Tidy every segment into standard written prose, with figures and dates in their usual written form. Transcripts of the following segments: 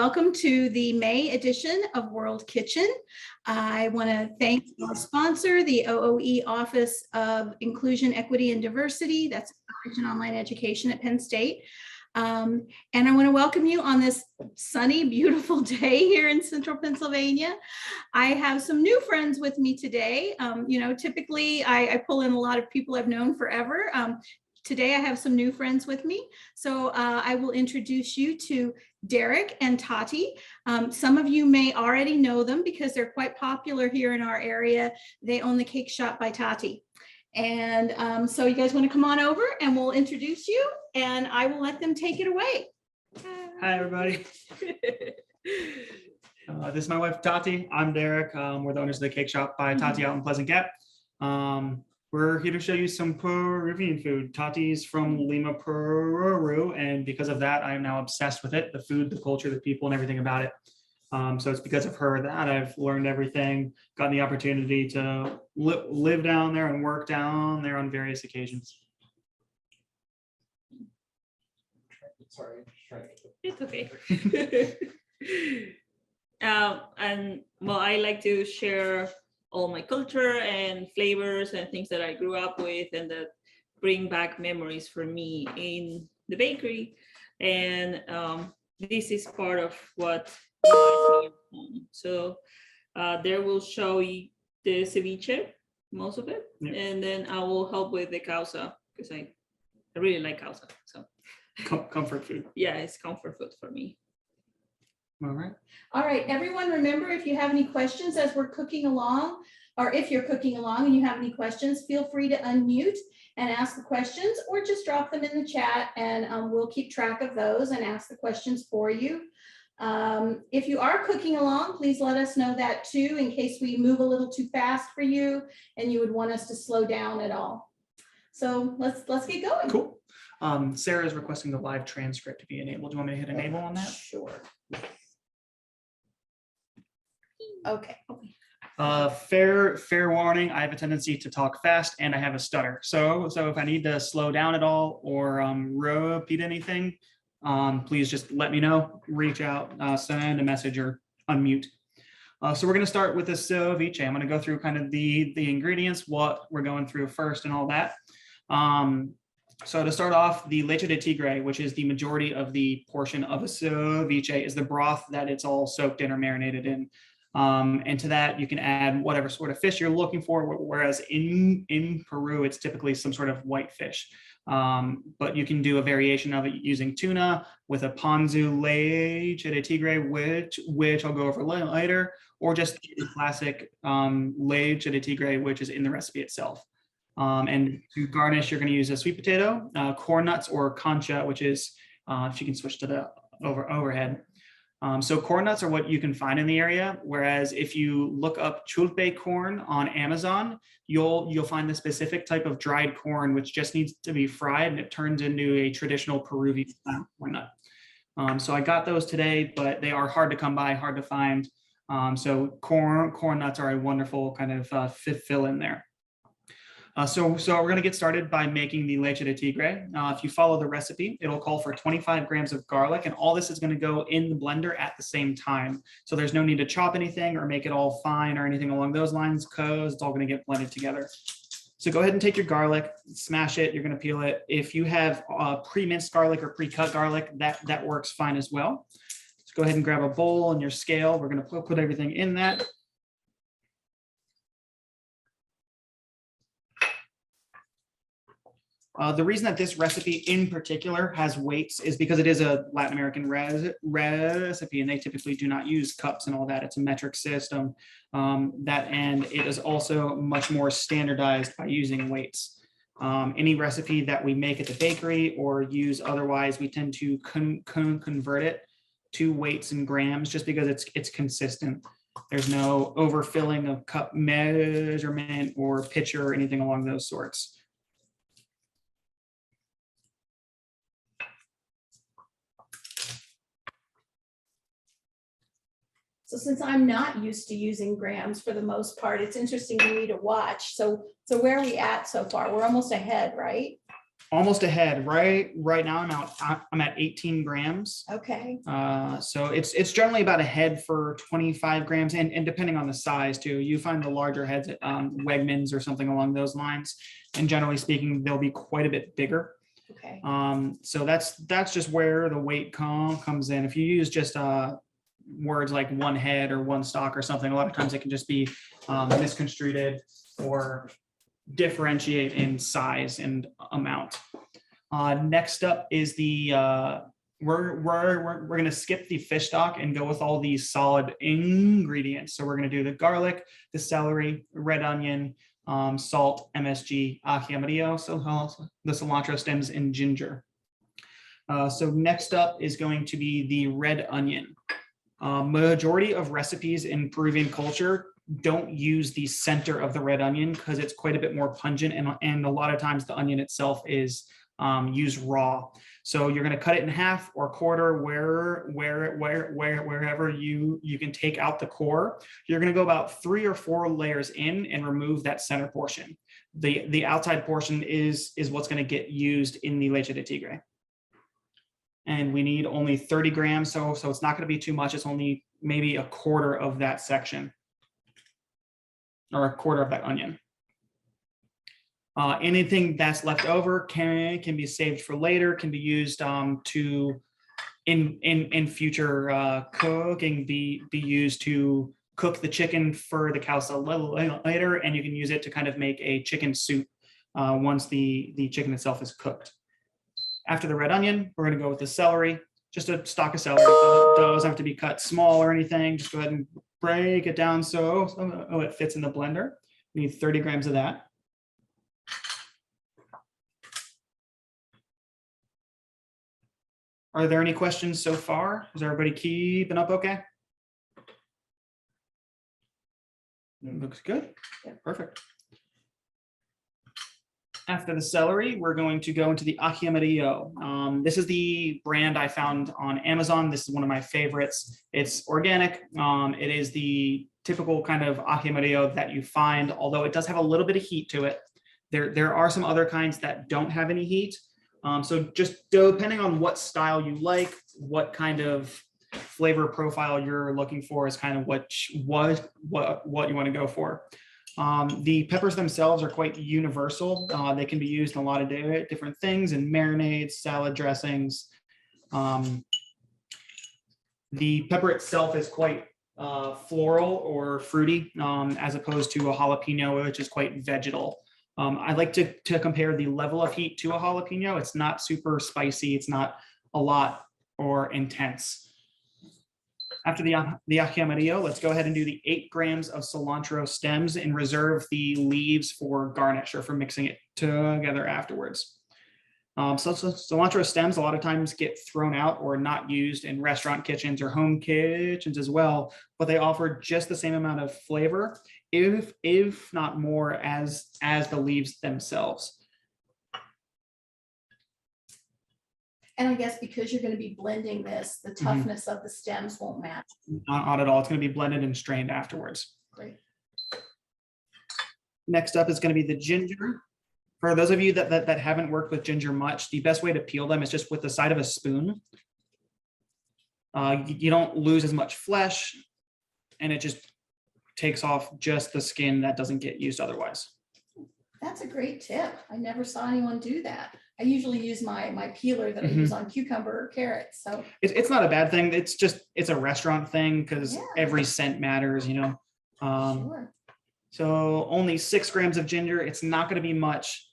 welcome to the May edition of World Kitchen. I want to thank our sponsor, the OOE Office of Inclusion, Equity, and Diversity. That's College and Online Education at Penn State. And I want to welcome you on this sunny, beautiful day here in Central Pennsylvania. I have some new friends with me today. Typically I pull in a lot of people I've known forever. Today I have some new friends with me. So I will introduce you to Derek and Tati. Some of you may already know them because they're quite popular here in our area. They own the Cake Shop by Tati. And so you guys want to come on over and we'll introduce you and I will let them take it away. Hi, everybody. This is my wife, Tati. I'm Derek. We're the owners of the Cake Shop by Tati out in Pleasant Gap. We're here to show you some Peruvian food. Tati's from Lima, Peru, and because of that, I am now obsessed with it, the food, the culture, the people, and everything about it. So it's because of her that I've learned everything, gotten the opportunity to live down there and work down there on various occasions. Sorry, it's okay. And well, I like to share all my culture and flavors and things that I grew up with and that bring back memories for me in the bakery. And this is part of what reminds me of home. So there will show you the ceviche, most of it, yeah. And then I will help with the causa because I really like causa. So comfort food. yeah, it's comfort food for me. All right. All right, everyone, remember if you have any questions as we're cooking along, or if you're cooking along and you have any questions, feel free to unmute and ask the questions or just drop them in the chat and we'll keep track of those and ask the questions for you. If you are cooking along, please let us know that too, in case we move a little too fast for you and you would want us to slow down at all. So let's get going. Cool. Sarah is requesting the live transcript to be enabled. Do you want me to hit enable on that? Sure. Okay. Fair warning, I have a tendency to talk fast and I have a stutter. So if I need to slow down at all or repeat anything, please just let me know, reach out, send a message or unmute. So we're going to start with the ceviche. I'm going to go through kind of the ingredients, what we're going through first and all that. So to start off, the leche de tigre, which is the majority of the portion of a ceviche, is the broth that it's all soaked in or marinated in. And to that, you can add whatever sort of fish you're looking for, whereas in Peru, it's typically some sort of white fish. But you can do a variation of it using tuna with a ponzu leche de tigre, which I'll go over later, or just the classic leche de tigre, which is in the recipe itself. And to garnish, you're going to use a sweet potato, corn nuts, or concha, which is, if you can switch to the overhead. So corn nuts are what you can find in the area, whereas if you look up chulpe corn on Amazon, you'll find the specific type of dried corn, which just needs to be fried, and it turns into a traditional Peruvian corn nut. So I got those today, but they are hard to come by, hard to find. So corn nuts are a wonderful kind of fill in there. So we're going to get started by making the leche de tigre. If you follow the recipe, it'll call for 25 grams of garlic, and all this is going to go in the blender at the same time. So there's no need to chop anything or make it all fine or anything along those lines, because it's all going to get blended together. So go ahead and take your garlic, smash it. You're going to peel it. If you have pre-minced garlic or pre-cut garlic, that works fine as well. So go ahead and grab a bowl and your scale. We're going to put everything in that. The reason that this recipe in particular has weights is because it is a Latin American recipe, and they typically do not use cups and all that. It's a metric system. And it is also much more standardized by using weights. Any recipe that we make at the bakery or use otherwise, we tend to convert it to weights and grams just because it's consistent. There's no overfilling of cup measurement or pitcher or anything along those sorts. So since I'm not used to using grams for the most part, it's interesting to me to watch. So where are we at so far? We're almost ahead, right? almost ahead. Right now I'm at 18 grams. Okay. So it's generally about a head for 25 grams, and depending on the size too. You find the larger heads at Wegmans or something along those lines, and generally speaking, they'll be quite a bit bigger. Okay. So that's just where the weight comes in. If you use just words like one head or one stock or something, a lot of times it can just be misconstrued or differentiate in size and amount. Next up is the we're going to skip the fish stock and go with all these solid ingredients. So we're going to do the garlic, the celery, red onion, salt, MSG, ají amarillo, so the cilantro stems, and ginger. So next up is going to be the red onion. Majority of recipes in Peruvian culture don't use the center of the red onion because it's quite a bit more pungent, and a lot of times the onion itself is used raw. So you're going to cut it in half or quarter wherever you can take out the core. You're going to go about 3 or 4 layers in and remove that center portion. The outside portion is what's going to get used in the leche de tigre. And we need only 30 grams, so it's not going to be too much. It's only maybe a quarter of that section, or a quarter of that onion. Anything that's left over can be saved for later, can be used to in future cooking, be used to cook the chicken for the causa a little later, and you can use it to kind of make a chicken soup once the chicken itself is cooked. After the red onion, we're going to go with the celery, just a stalk of celery. It doesn't have to be cut small or anything. Just go ahead and break it down so it fits in the blender. We need 30 grams of that. Are there any questions so far? Is everybody keeping up okay? Looks good. Yeah. Perfect. After the celery, we're going to go into the ají amarillo. This is the brand I found on Amazon. This is one of my favorites. It's organic. It is the typical kind of ají amarillo that you find, although it does have a little bit of heat to it. There are some other kinds that don't have any heat. So just depending on what style you like, what kind of flavor profile you're looking for is kind of what you want to go for. The peppers themselves are quite universal. They can be used in a lot of different things, in marinades, salad dressings. The pepper itself is quite floral or fruity, as opposed to a jalapeno, which is quite vegetal. I like to compare the level of heat to a jalapeno. It's not super spicy. It's not a lot or intense. After the ají amarillo, let's go ahead and do the 8 grams of cilantro stems and reserve the leaves for garnish or for mixing it together afterwards. So cilantro stems a lot of times get thrown out or not used in restaurant kitchens or home kitchens as well, but they offer just the same amount of flavor, if not more, as the leaves themselves. And I guess because you're going to be blending this, the toughness of the stems won't match. Not at all. It's going to be blended and strained afterwards. Great. Next up is going to be the ginger. For those of you that haven't worked with ginger much, the best way to peel them is just with the side of a spoon. You don't lose as much flesh, and it just takes off just the skin that doesn't get used otherwise. That's a great tip. I never saw anyone do that. I usually use my peeler that I use on cucumber or carrots. So it's not a bad thing. It's a restaurant thing because every cent matters, you know. Sure. So only 6 grams of ginger. It's not going to be much.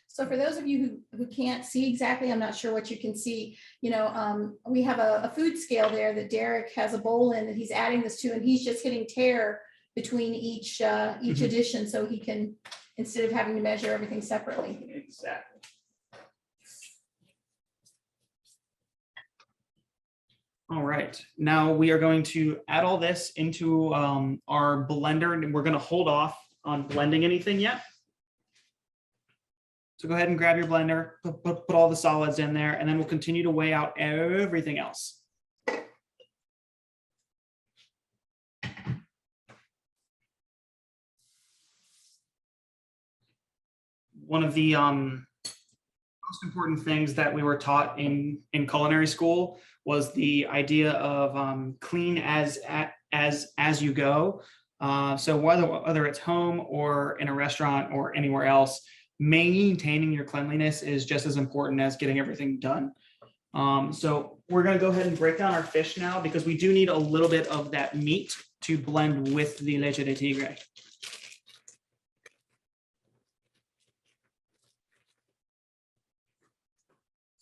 So for those of you who can't see exactly, I'm not sure what you can see, you know, we have a food scale there that Derek has a bowl in that he's adding this to, and he's just hitting tare between each addition, so he can, instead of having to measure everything separately. Exactly. All right, now we are going to add all this into our blender, and we're going to hold off on blending anything yet. So go ahead and grab your blender, put all the solids in there, and then we'll continue to weigh out everything else. one of the most important things that we were taught in culinary school was the idea of clean as you go. So whether it's home or in a restaurant or anywhere else, maintaining your cleanliness is just as important as getting everything done. So we're going to go ahead and break down our fish now because we do need a little bit of that meat to blend with the leche de tigre.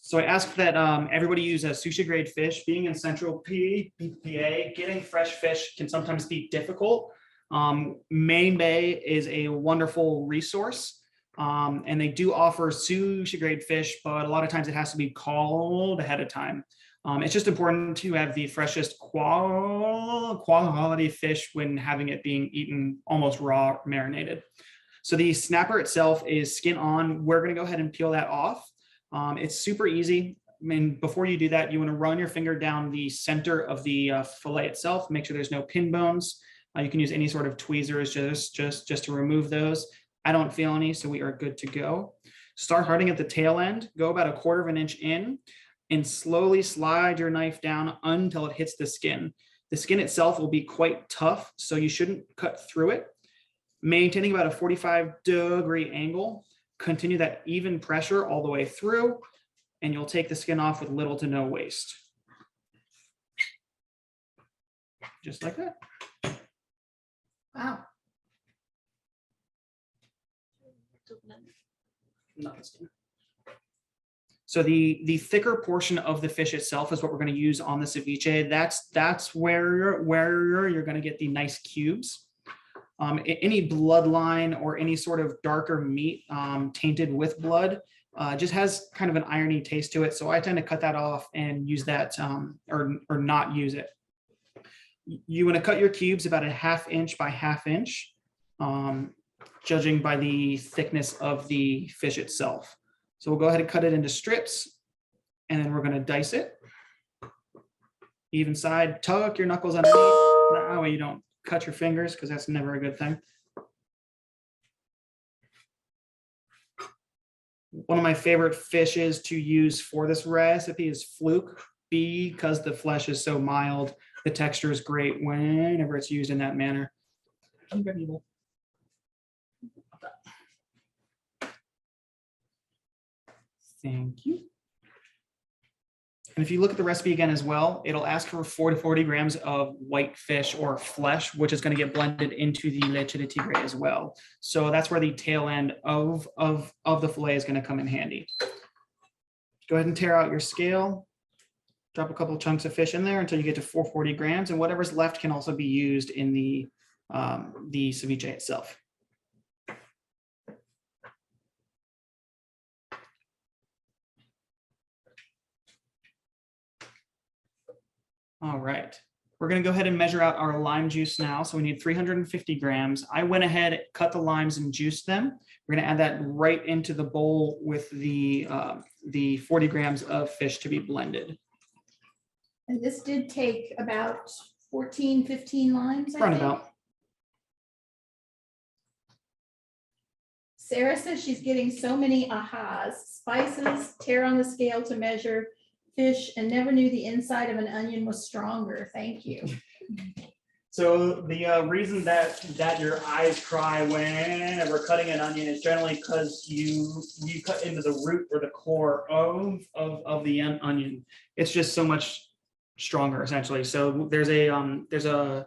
So I ask that everybody use a sushi grade fish. Being in Central PA, getting fresh fish can sometimes be difficult. Main Bay is a wonderful resource. And they do offer sushi grade fish, but a lot of times it has to be called ahead of time. It's just important to have the freshest quality fish when having it being eaten almost raw, marinated. So the snapper itself is skin on. We're going to go ahead and peel that off. It's super easy. I mean, before you do that, you want to run your finger down the center of the fillet itself. Make sure there's no pin bones. You can use any sort of tweezers just to remove those. I don't feel any, so we are good to go. Start harding at the tail end. Go about 1/4 of an inch in, and slowly slide your knife down until it hits the skin. The skin itself will be quite tough, so you shouldn't cut through it. Maintaining about a 45-degree angle. Continue that even pressure all the way through, and you'll take the skin off with little to no waste. Just like that. Wow. So the thicker portion of the fish itself is what we're going to use on the ceviche. That's where you're going to get the nice cubes. Any bloodline or any sort of darker meat tainted with blood just has kind of an irony taste to it. So I tend to cut that off and use that or not use it. You want to cut your cubes about 1/2 inch by 1/2 inch, judging by the thickness of the fish itself. So we'll go ahead and cut it into strips, and then we're going to dice it. Even side, tuck your knuckles underneath. That way you don't cut your fingers, because that's never a good thing. One of my favorite fishes to use for this recipe is fluke, because the flesh is so mild. The texture is great whenever it's used in that manner. Thank you. And if you look at the recipe again as well, it'll ask for 40 to 40 grams of white fish or flesh, which is going to get blended into the leche de tigre as well. So that's where the tail end of the fillet is going to come in handy. Go ahead and tear out your scale. Drop a couple chunks of fish in there until you get to 440 grams, and whatever's left can also be used in the ceviche itself. All right, we're going to go ahead and measure out our lime juice now. So we need 350 grams. I went ahead, cut the limes and juiced them. We're going to add that right into the bowl with the 40 grams of fish to be blended. And this did take about 14, 15 limes, I think. About. Sarah says she's getting so many ahas. Spices, tear on the scale to measure fish, and never knew the inside of an onion was stronger. Thank you. So the reason that your eyes cry whenever cutting an onion is generally because you cut into the root or the core of the onion. It's just so much stronger, essentially. So there's a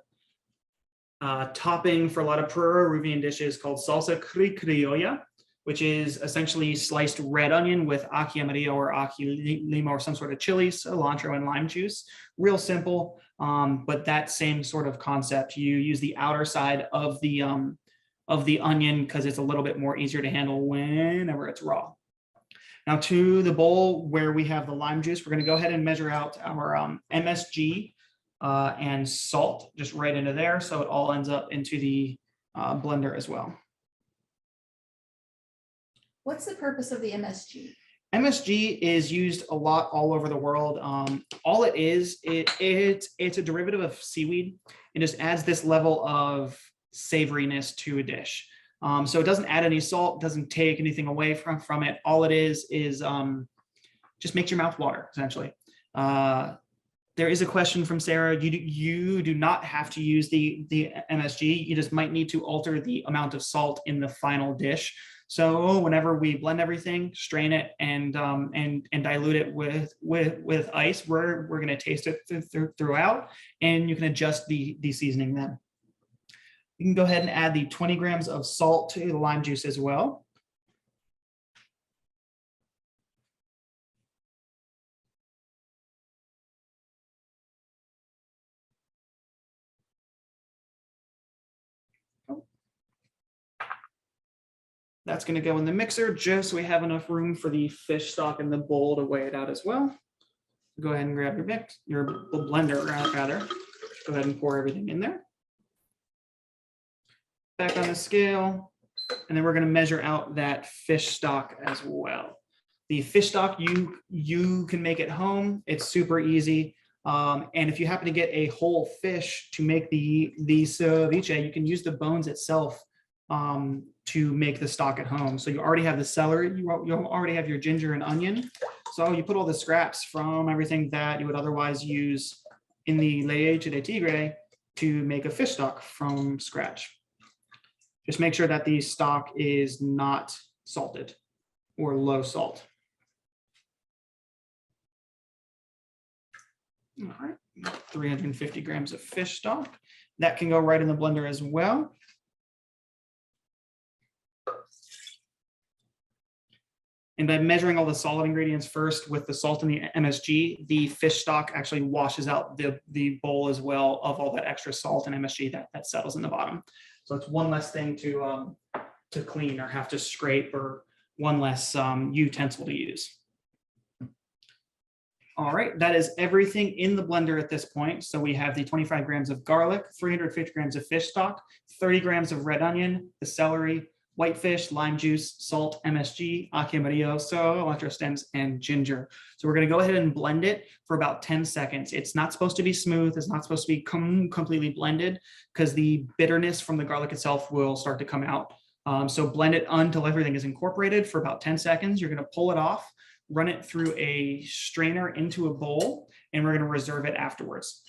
topping for a lot of Peruvian dishes called salsa criolla, which is essentially sliced red onion with ají amarillo or ají lima or some sort of chili, cilantro, and lime juice. Real simple, but that same sort of concept. You use the outer side of the onion because it's a little bit more easier to handle whenever it's raw. Now to the bowl where we have the lime juice, we're going to go ahead and measure out our MSG and salt just right into there, so it all ends up into the blender as well. What's the purpose of the MSG? MSG is used a lot all over the world. All it is, it's a derivative of seaweed. It just adds this level of savoriness to a dish. So it doesn't add any salt, doesn't take anything away from it. All it is just makes your mouth water, essentially. There is a question from Sarah. You do not have to use the MSG. You just might need to alter the amount of salt in the final dish. So whenever we blend everything, strain it and dilute it with ice, we're going to taste it throughout, and you can adjust the seasoning then. You can go ahead and add the 20 grams of salt to the lime juice as well. That's going to go in the mixer just so we have enough room for the fish stock in the bowl to weigh it out as well. Go ahead and grab your blender rather. Go ahead and pour everything in there. Back on the scale, and then we're going to measure out that fish stock as well. The fish stock you can make at home. It's super easy. And if you happen to get a whole fish to make the ceviche, you can use the bones itself to make the stock at home. So you already have the celery, you already have your ginger and onion. So you put all the scraps from everything that you would otherwise use in the leche de tigre to make a fish stock from scratch. Just make sure that the stock is not salted or low salt. All right, 350 grams of fish stock. That can go right in the blender as well. And by measuring all the solid ingredients first with the salt and the MSG, the fish stock actually washes out the bowl as well of all that extra salt and MSG that settles in the bottom. So it's one less thing to clean or have to scrape, or one less utensil to use. All right, that is everything in the blender at this point. So we have the 25 grams of garlic, 350 grams of fish stock, 30 grams of red onion, the celery, whitefish, lime juice, salt, MSG, ají amarillo, cilantro stems, and ginger. So we're going to go ahead and blend it for about 10 seconds. It's not supposed to be smooth. It's not supposed to be completely blended because the bitterness from the garlic itself will start to come out. So blend it until everything is incorporated for about 10 seconds. You're going to pull it off, run it through a strainer into a bowl, and we're going to reserve it afterwards.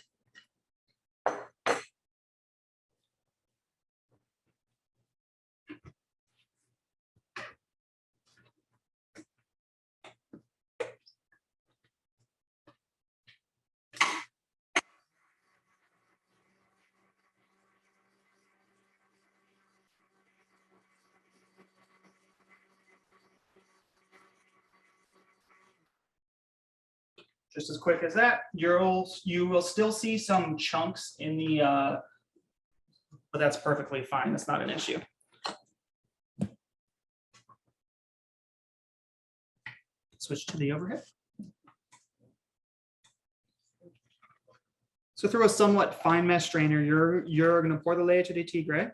Just as quick as that, you will still see some chunks in the, but that's perfectly fine. That's not an issue. Switch to the overhead. So through a somewhat fine mesh strainer, you're going to pour the leche de tigre.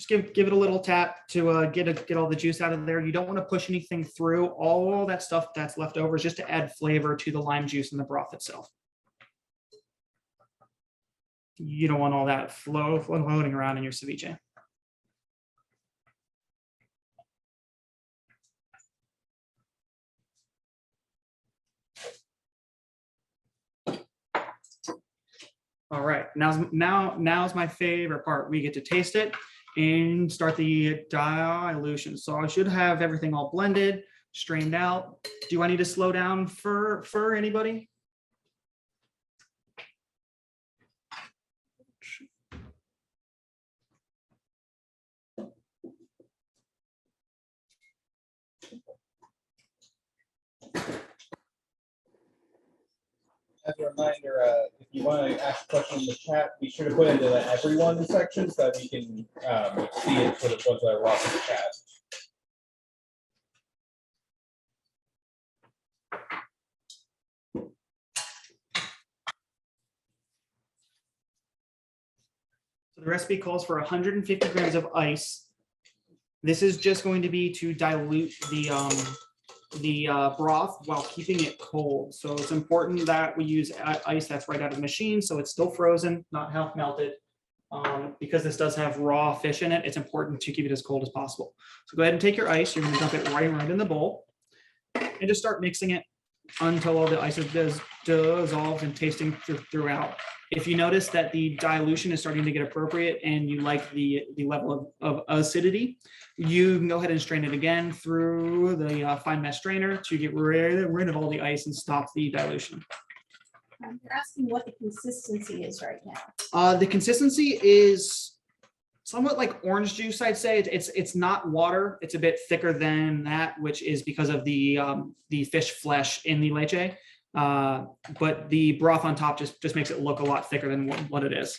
Just give it a little tap to get all the juice out of there. You don't want to push anything through. All that stuff that's left over is just to add flavor to the lime juice and the broth itself. You don't want all that floating around in your ceviche. All right, now's my favorite part. We get to taste it and start the dilution. So I should have everything all blended, strained out. Do I need to slow down for anybody? As a reminder, if you want to ask a question in the chat, be sure to put it into the everyone section so that we can see it for the ones that are watching the chat. So the recipe calls for 150 grams of ice. This is just going to be to dilute the broth while keeping it cold. So it's important that we use ice that's right out of the machine, so it's still frozen, not half melted. Because this does have raw fish in it, it's important to keep it as cold as possible. So go ahead and take your ice. You're going to dump it right in the bowl and just start mixing it until all the ice is dissolved and tasting throughout. If you notice that the dilution is starting to get appropriate and you like the level of acidity, you can go ahead and strain it again through the fine mesh strainer to get rid of all the ice and stop the dilution. You're asking what the consistency is right now. The consistency is somewhat like orange juice, I'd say. It's not water. It's a bit thicker than that, which is because of the fish flesh in the leche. But the broth on top just makes it look a lot thicker than what it is.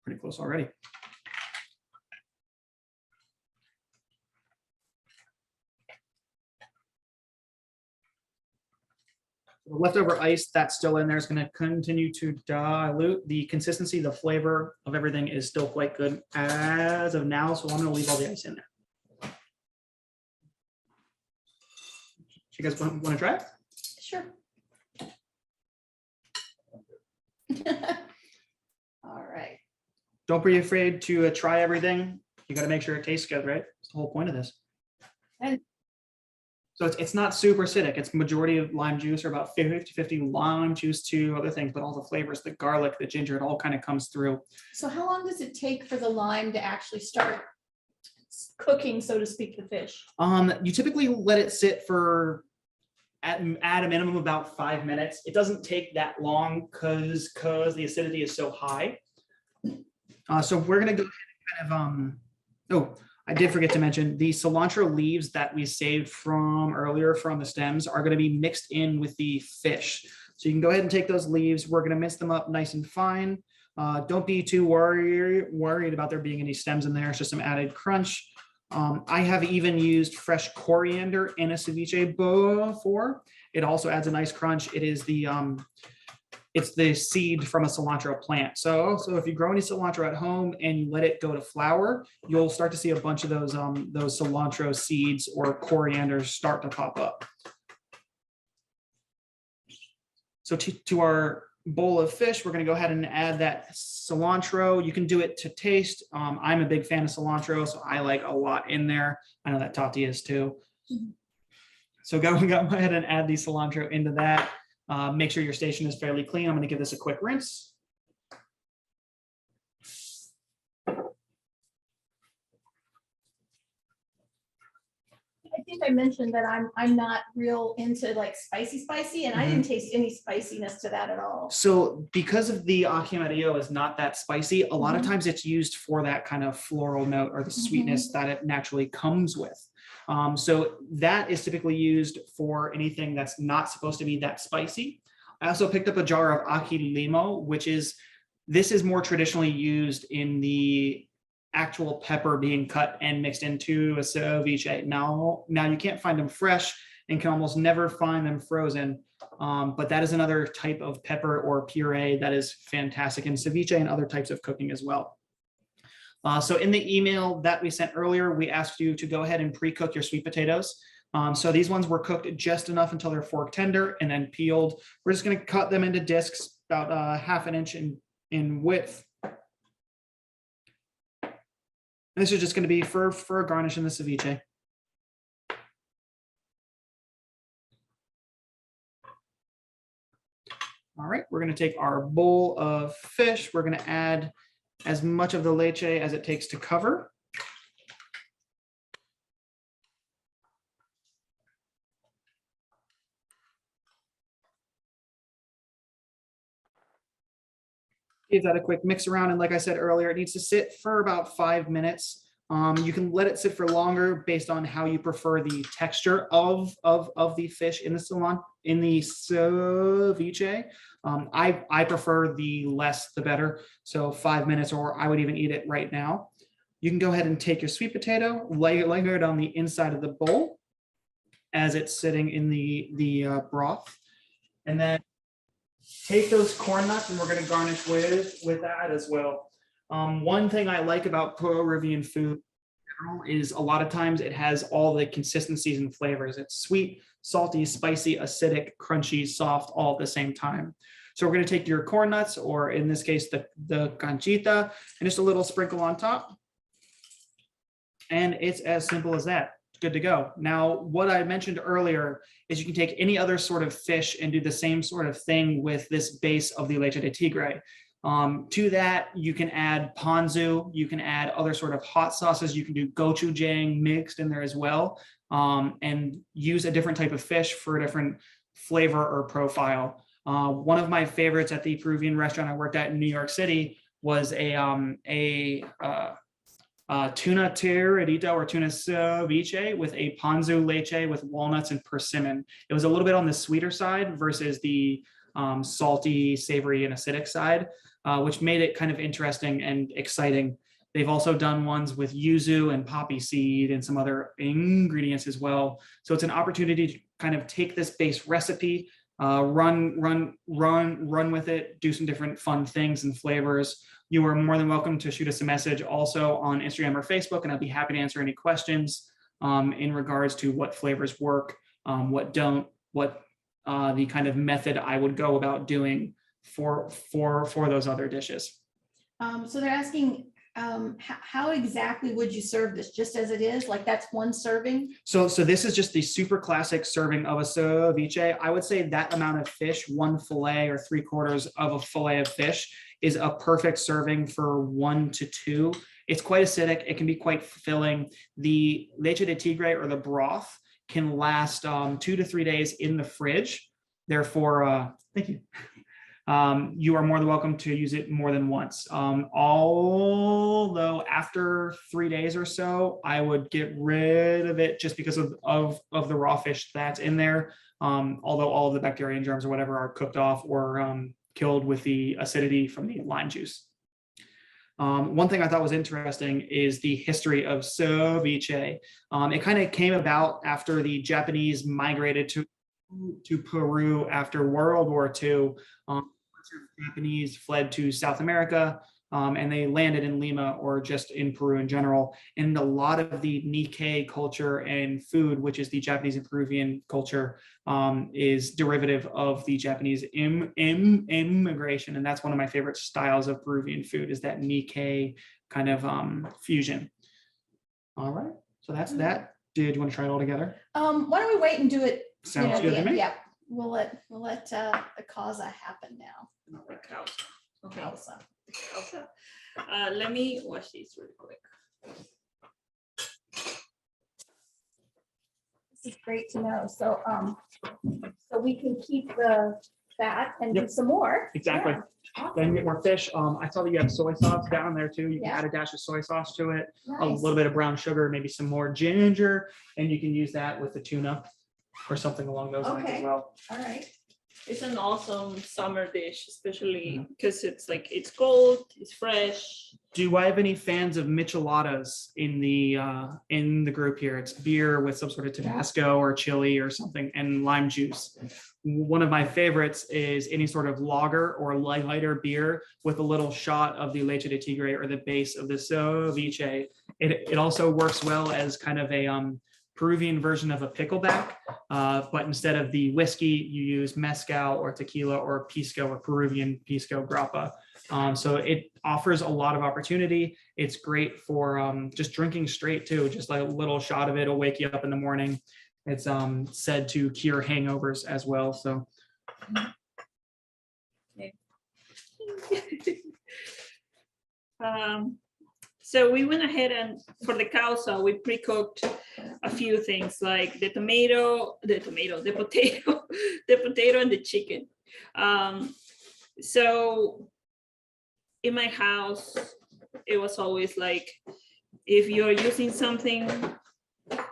Pretty close already. The leftover ice that's still in there is going to continue to dilute. The consistency, the flavor of everything is still quite good as of now, so I'm going to leave all the ice in there. You guys want to try it? Sure. All right. Don't be afraid to try everything. You got to make sure it tastes good, right? That's the whole point of this. And so it's not super acidic. It's majority of lime juice, or about 50-50 lime juice to other things, but all the flavors, the garlic, the ginger, it all kind of comes through. so how long does it take for the lime to actually start cooking, so to speak, the fish? You typically let it sit for at a minimum about 5 minutes. It doesn't take that long because the acidity is so high. So we're gonna go ahead and kind of oh, I did forget to mention the cilantro leaves that we saved from earlier from the stems are going to be mixed in with the fish. So you can go ahead and take those leaves. We're going to mince them up nice and fine. Don't be too worried about there being any stems in there. It's just some added crunch. I have even used fresh coriander in a ceviche before. It also adds a nice crunch. It is it's the seed from a cilantro plant. So if you grow any cilantro at home and you let it go to flower, you'll start to see a bunch of those cilantro seeds or coriander start to pop up. So to our bowl of fish, we're going to go ahead and add that cilantro. You can do it to taste. I'm a big fan of cilantro, so I like a lot in there. I know that Tati is too. So go ahead and add the cilantro into that. Make sure your station is fairly clean. I'm going to give this a quick rinse. I think I mentioned that I'm not real into like spicy, and I didn't taste any spiciness to that at all. So because of the ají amarillo is not that spicy, a lot of Mhm. times it's used for that kind of floral note or the sweetness that it naturally comes with. So that is typically used for anything that's not supposed to be that spicy. I also picked up a jar of ají limo, this is more traditionally used in the actual pepper being cut and mixed into a ceviche. Now you can't find them fresh and can almost never find them frozen. But that is another type of pepper or puree that is fantastic in ceviche and other types of cooking as well. So in the email that we sent earlier, we asked you to go ahead and pre-cook your sweet potatoes. So these ones were cooked just enough until they're fork tender and then peeled. We're just going to cut them into discs about 1/2 inch in width. This is just going to be for a garnish in the ceviche. All right, we're going to take our bowl of fish. We're going to add as much of the leche as it takes to cover. Give that a quick mix around. And like I said earlier, it needs to sit for about 5 minutes. You can let it sit for longer based on how you prefer the texture of the fish in the ceviche. I prefer the less the better. So 5 minutes, or I would even eat it right now. You can go ahead and take your sweet potato, layer it on the inside of the bowl as it's sitting in the broth. And then take those corn nuts, and we're going to garnish with that as well. One thing I like about Peruvian food general is a lot of times it has all the consistencies and flavors. It's sweet, salty, spicy, acidic, crunchy, soft, all at the same time. So we're going to take your corn nuts, or in this case, the canchita, and just a little sprinkle on top. And it's as simple as that. Good to go. Now, what I mentioned earlier is you can take any other sort of fish and do the same sort of thing with this base of the leche de tigre. To that, you can add ponzu, you can add other sort of hot sauces, you can do gochujang mixed in there as well, and use a different type of fish for a different flavor or profile. One of my favorites at the Peruvian restaurant I worked at in New York City was a tuna tiradito or tuna ceviche with a ponzu leche with walnuts and persimmon. It was a little bit on the sweeter side versus the salty, savory, and acidic side, which made it kind of interesting and exciting. They've also done ones with yuzu and poppy seed and some other ingredients as well. So it's an opportunity to kind of take this base recipe, run with it, do some different fun things and flavors. You are more than welcome to shoot us a message also on Instagram or Facebook, and I'll be happy to answer any questions in regards to what flavors work, what don't, what the kind of method I would go about doing for those other dishes. So they're asking, how exactly would you serve this? Just as it is, like that's one serving? So this is just the super classic serving of a ceviche. I would say that amount of fish, one fillet or 3/4 of a fillet of fish, is a perfect serving for 1 to 2. It's quite acidic. It can be quite filling. The leche de tigre, or the broth, can last 2 to 3 days in the fridge. Therefore, thank you. You are more than welcome to use it more than once. Although after 3 days or so, I would get rid of it just because of the raw fish that's in there. Although all of the bacteria and germs or whatever are cooked off or killed with the acidity from the lime juice. One thing I thought was interesting is the history of ceviche. It kind of came about after the Japanese migrated to Peru after World War II. Japanese fled to South America, and they landed in Lima or just in Peru in general. And a lot of the Nikkei culture and food, which is the Japanese and Peruvian culture, is derivative of the Japanese immigration. And that's one of my favorite styles of Peruvian food, is that Nikkei kind of fusion. All right, so that's that. Did you want to try it all together? Why don't we wait and do it? Sounds good to me. Yeah, we'll let the causa happen now. The causa. Okay. Causa. Causa. Let me wash these really quick. This is great to know. So, so we can keep the fat and do Yep. some more. Exactly. Yeah. Awesome. Then get more fish. I saw that you have soy sauce down there too. You can Yeah. add a dash of soy sauce to it, a Nice. little bit of brown sugar, maybe some more ginger, and you can use that with the tuna or something along those lines as Okay. well. All right. It's an awesome summer dish, especially because it's like it's cold, it's fresh. Do I have any fans of micheladas in the group here? It's beer with some sort of Tabasco or chili or something and lime juice. One of my favorites is any sort of lager or lighter beer with a little shot of the leche de tigre or the base of the ceviche. It also works well as kind of a Peruvian version of a pickleback, but instead of the whiskey, you use mezcal or tequila or pisco or Peruvian pisco grappa. So it offers a lot of opportunity. It's great for just drinking straight too. Just like a little shot of it will wake you up in the morning. It's said to cure hangovers as well. So So we went ahead and for the causa, we pre-cooked a few things like the potato, the potato and the chicken. So in my house, it was always like, if you're using something,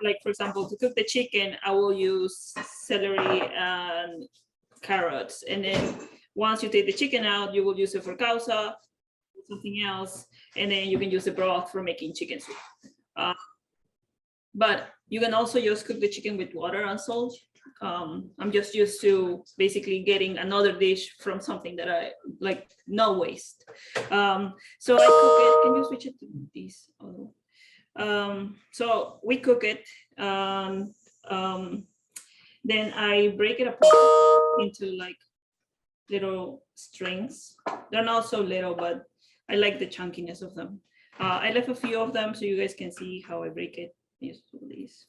like for example, to cook the chicken, I will use celery and carrots. And then once you take the chicken out, you will use it for causa, something else, and then you can use the broth for making chicken soup. But you can also just cook the chicken with water and salt. I'm just used to basically getting another dish from something that I like, no waste. So I cook it. Can you switch it to these? Oh. So we cook it. Then I break it apart into like little strings. They're not so little, but I like the chunkiness of them. I left a few of them so you guys can see how I break it. Use these.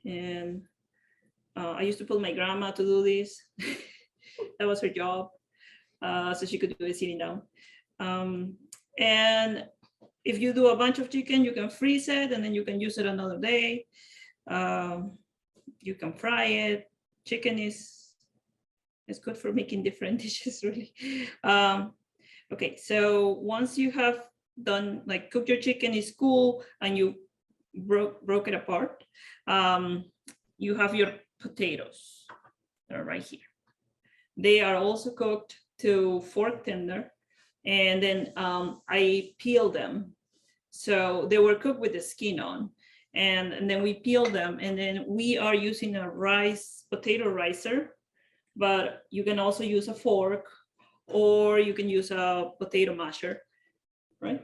And I used to pull my grandma to do this. That was her job. So she could do it sitting down. And if you do a bunch of chicken, you can freeze it and then you can use it another day. You can fry it. Chicken is good for making different dishes, really. Okay, so once you have done, like, cooked your chicken, is cool, and you broke it apart, you have your potatoes. They're right here. They are also cooked to fork tender, and then I peel them. So they were cooked with the skin on, and then we peel them, and then we are using a potato ricer, but you can also use a fork, or you can use a potato masher, right?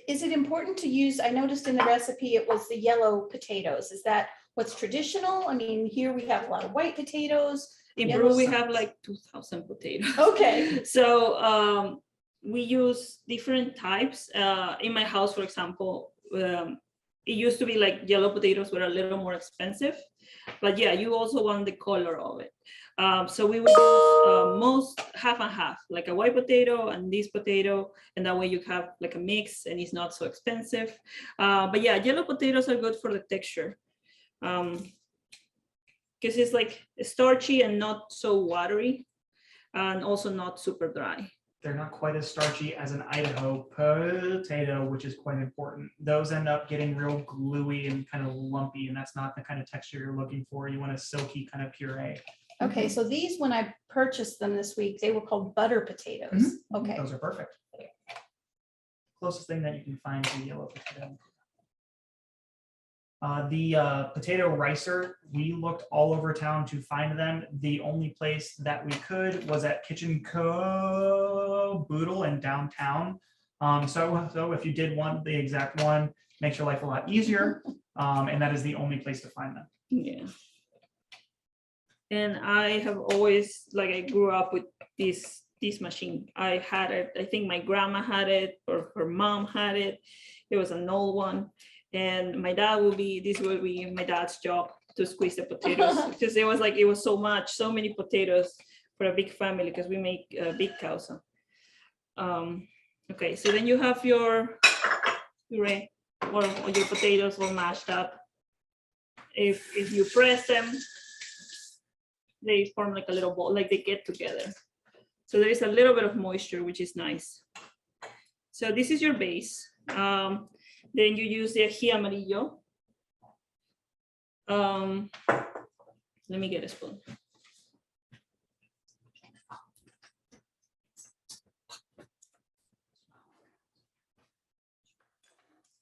Is it important to use, I noticed in the recipe, it was the yellow potatoes. Is that what's traditional? I mean, here we have a lot of white potatoes. In Yellow Peru, we sauce. have like 2,000 potatoes. Okay. So we use different types. In my house, for example, it used to be like yellow potatoes were a little more expensive, but yeah, you also want the color of it. So we would use most half and half, like a white potato and this potato, and that way you have like a mix and it's not so expensive. But yeah, yellow potatoes are good for the texture. Because it's like starchy and not so watery, and also not super dry. They're not quite as starchy as an Idaho potato, which is quite important. Those end up getting real gluey and kind of lumpy, and that's not the kind of texture you're looking for. You want a silky kind of puree. Okay, so these, when I purchased them this week, they were called butter potatoes. Okay. Those are perfect. Closest thing that you can find to yellow potato. The potato ricer, we looked all over town to find them. The only place that we could was at Kitchen Caboodle in downtown. So if you did want the exact one, makes your life a lot easier. And that is the only place to find them. Yeah. And I have always, like, I grew up with this machine. I had it, I think my grandma had it, or her mom had it. It was an old one. And my dad this will be my dad's job, to squeeze the potatoes, because it was so many potatoes for a big family, because we make a big causa. Okay, so then you have your puree or your potatoes all mashed up. If you press them, they form like a little ball, like they get together. So there is a little bit of moisture, which is nice. So this is your base. Then you use the ají amarillo. Let me get a spoon.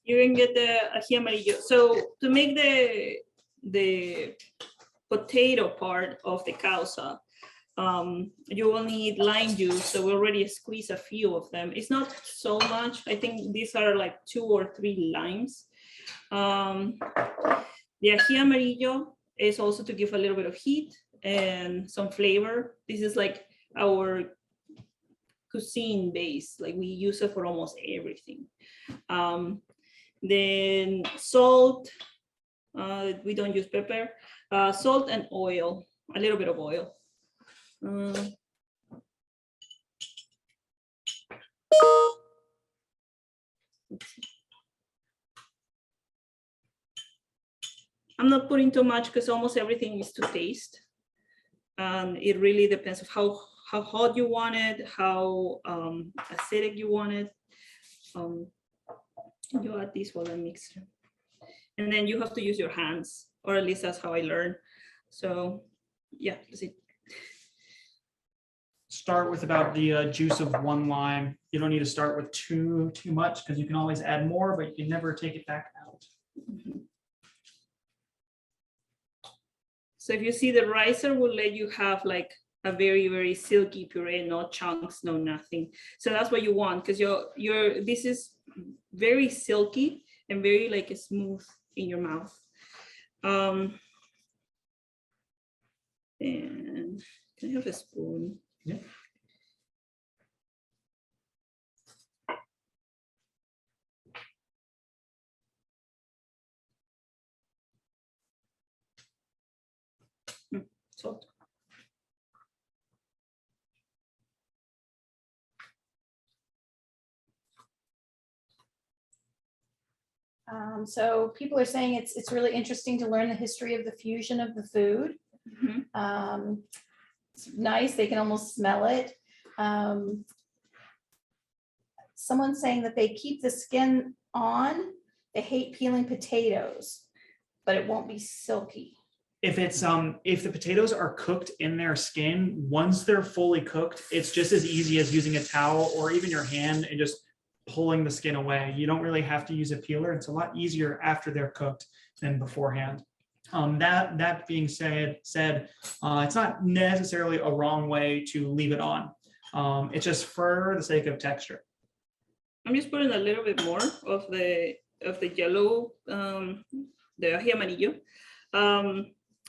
You can get the ají amarillo. So to make the potato part of the causa, you will need lime juice. So we already squeeze a few of them. It's not so much. I think these are like 2 or 3 limes. The ají amarillo is also to give a little bit of heat and some flavor. This is like our cuisine base. Like, we use it for almost everything. Then salt. We don't use pepper. Salt and oil, a little bit of oil. I'm not putting too much because almost everything is to taste. And it really depends on how hot you want it, how acidic you want it. You add this while I mix it. And then you have to use your hands, or at least that's how I learned. So yeah, that's it. Start with about the juice of 1 lime. You don't need to start with too much, because you can always add more, but you can never take it back out. So if you see, the ricer will let you have like a very, very silky puree, no chunks, no nothing. So that's what you want, because this is very silky and very like smooth in your mouth. And can I have a spoon? Yeah. Salt. So people are saying it's really interesting to learn the history of the fusion of the food. Mhm. It's nice, they can almost smell it. Someone's saying that they keep the skin on, they hate peeling potatoes, but it won't be silky. If the potatoes are cooked in their skin, once they're fully cooked, it's just as easy as using a towel or even your hand and just pulling the skin away. You don't really have to use a peeler. It's a lot easier after they're cooked than beforehand. That being said, it's not necessarily a wrong way to leave it on. It's just for the sake of texture. I'm just putting a little bit more of the yellow, the ají amarillo.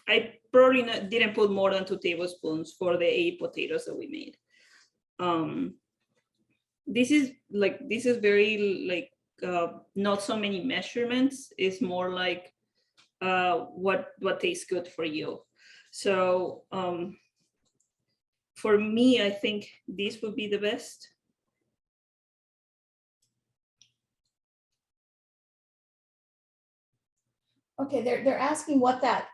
I probably didn't put more than 2 tablespoons for the 8 potatoes that we made. This is very like not so many measurements. It's more like what tastes good for you. So for me, I think this would be the best. Okay, they're asking what that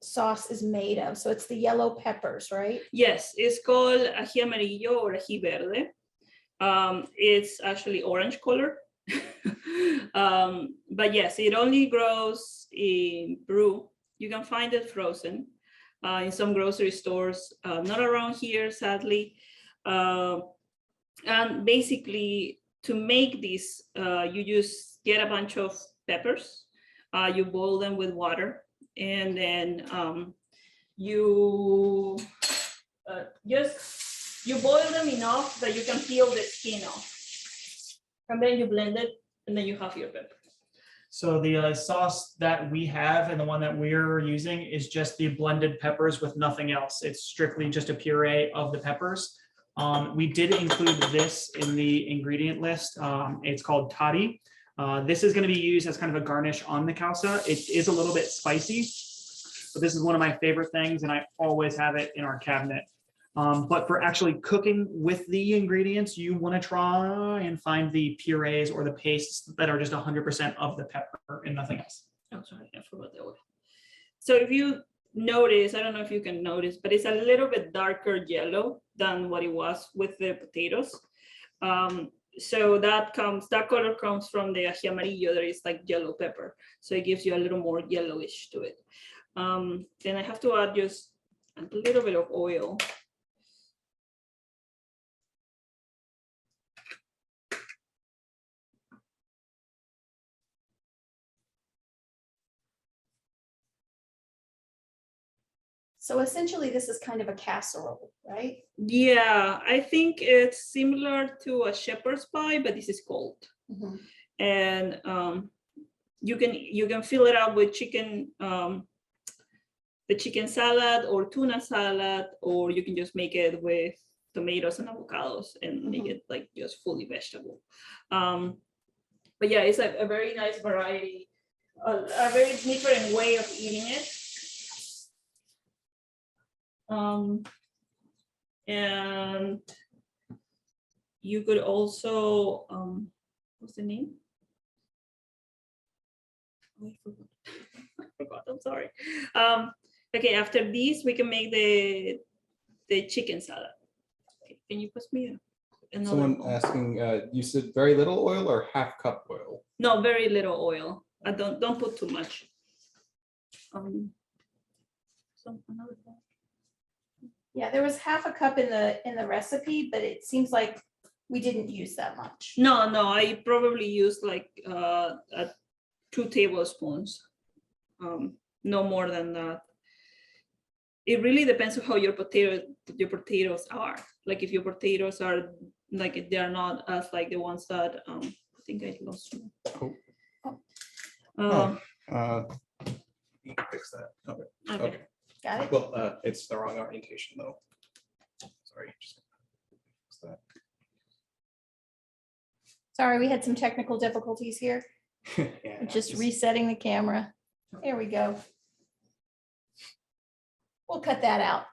sauce is made of. So it's the yellow peppers, right? Yes, it's called ají amarillo or ají verde. It's actually orange color. But yes, it only grows in Peru. You can find it frozen in some grocery stores, not around here, sadly. And basically, to make this, you just get a bunch of peppers, you boil them with water, and then you boil them enough that you can peel the skin off. And then you blend it, and then you have your pepper. So the sauce that we have and the one that we're using is just the blended peppers with nothing else. It's strictly just a puree of the peppers. We did include this in the ingredient list. It's called toddy. This is going to be used as kind of a garnish on the causa. It is a little bit spicy, but this is one of my favorite things, and I always have it in our cabinet. But for actually cooking with the ingredients, you want to try and find the purees or the pastes that are just 100% of the pepper and nothing else. Oh, sorry, I forgot the oil. So if you notice, I don't know if you can notice, but it's a little bit darker yellow than what it was with the potatoes. So that color comes from the ají amarillo. There is like yellow pepper, so it gives you a little more yellowish to it. Then I have to add just a little bit of oil. So essentially, this is kind of a casserole, right? Yeah, I think it's similar to a shepherd's pie, but this is cold. Mhm. And you can fill it up with chicken, the chicken salad or tuna salad, or you can just make it with tomatoes and avocados and make it like just fully vegetable. But yeah, it's a very nice variety, a very different way of eating it. And you could also, what's the name? Oh, I forgot, I'm sorry. Okay, after these, we can make the chicken salad. Okay, can you pass me another Someone one? asking, you said very little oil or half cup oil? No, very little oil. I don't put too much. Another one. Yeah, there was half a cup in the recipe, but it seems like we didn't use that much. No, I probably used like 2 tablespoons, no more than that. It really depends on how your potatoes are. Like if your potatoes are like they're not as like the ones that I think I lost one. Oh, Um, You can fix that. Okay. okay. Got it? Well, it's the wrong orientation though. Sorry. Just fix that. Sorry, we had some technical difficulties here. Yeah, Just resetting the camera. There we go. We'll cut that out.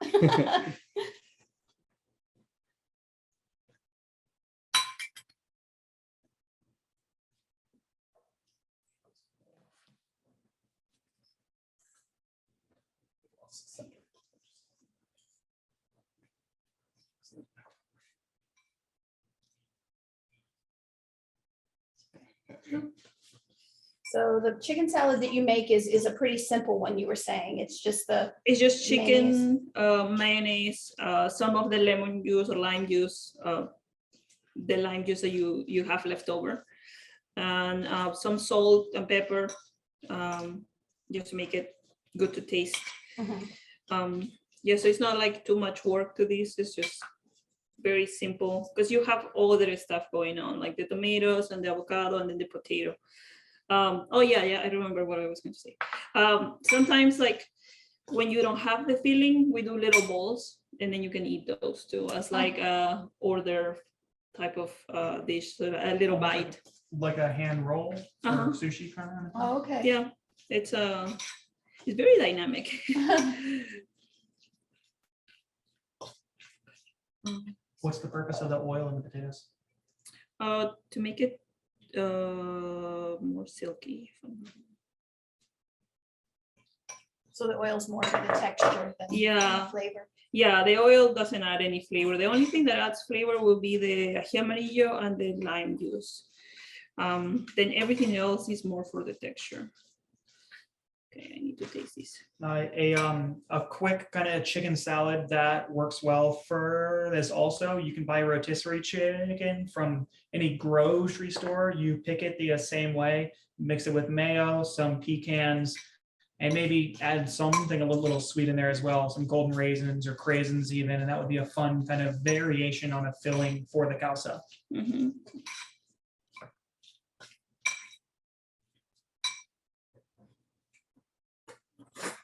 So the chicken salad that you make is a pretty simple one, you were saying. It's just the, It's just chicken, mayonnaise, some of the lemon juice or lime juice, the lime juice that you have left over, and some salt and pepper, just to make it good to taste. Yeah, so it's not like too much work to this. It's just very simple because you have all the stuff going on, like the tomatoes and the avocado and then the potato. Oh yeah, I remember what I was going to say. Sometimes like when you don't have the filling, we do little balls and then you can eat those too as like a order type of dish, so a little bite. Like a hand roll or Uh-huh. sushi kind of. oh, okay. Yeah, it's very dynamic. What's the purpose of the oil in the potatoes? To make it more silky. So the oil's more for the texture than Yeah. the flavor. Yeah, the oil doesn't add any flavor. The only thing that adds flavor will be the ají amarillo and the lime juice. Then everything else is more for the texture. Okay, I need to taste this. A quick kind of chicken salad that works well for this also. You can buy rotisserie chicken from any grocery store. You pick it the same way, mix it with mayo, some pecans, and maybe add something a little sweet in there as well, some golden raisins or craisins even, and that would be a fun kind of variation on a filling for the causa. Mhm.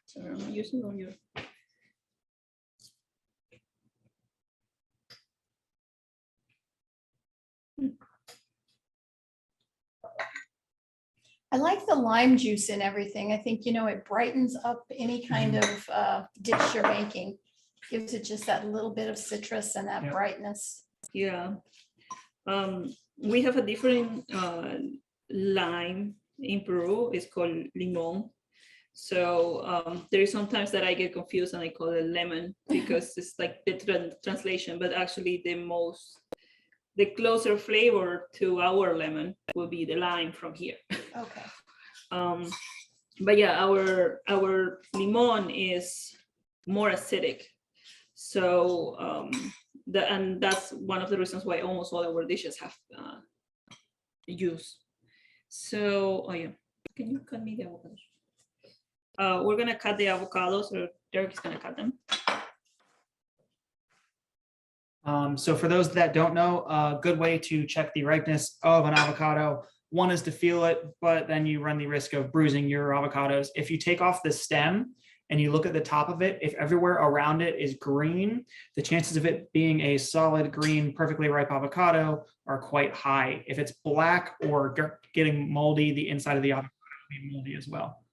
So I'm using on your. I like the lime juice in everything. I think, it brightens up any kind of dish you're making. Gives it just that little bit of citrus and that Yep. brightness. Yeah. We have a different lime in Peru. It's called limon. So there is sometimes that I get confused and I call it lemon because it's like the translation, but actually the closer flavor to our lemon will be the lime from here. Okay. But yeah, our limon is more acidic. So and that's one of the reasons why almost all our dishes have juice. So, oh yeah, can you cut me the avocados? We're gonna cut the avocados, or Derek is gonna cut them. So for those that don't know, a good way to check the ripeness of an avocado, one is to feel it, but then you run the risk of bruising your avocados. If you take off the stem and you look at the top of it, if everywhere around it is green, the chances of it being a solid green, perfectly ripe avocado are quite high. If it's black or getting moldy, the inside of the avocado will be moldy as well.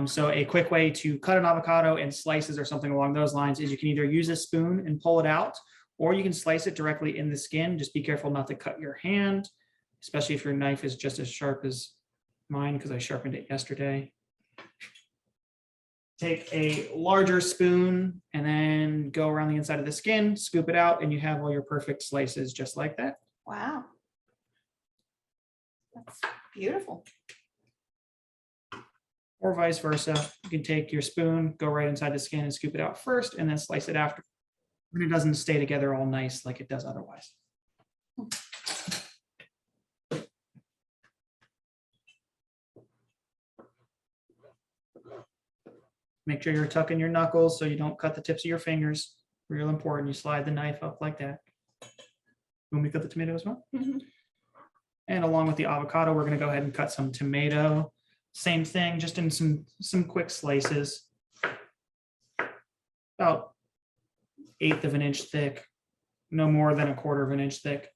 So a quick way to cut an avocado in slices or something along those lines is you can either use a spoon and pull it out, or you can slice it directly in the skin. Just be careful not to cut your hand, especially if your knife is just as sharp as mine, because I sharpened it yesterday. Take a larger spoon and then go around the inside of the skin, scoop it out, and you have all your perfect slices just like that. Wow. That's beautiful. Or vice versa. You can take your spoon, go right inside the skin and scoop it out first, and then slice it after. And it doesn't stay together all nice like it does otherwise. Make sure you're tucking your knuckles so you don't cut the tips of your fingers. Real important. You slide the knife up like that. You want me to cut the tomato as well? Mhm. And along with the avocado, we're gonna go ahead and cut some tomato. Same thing, just in some quick slices. About 1/8 of an inch thick, no more than 1/4 of an inch thick.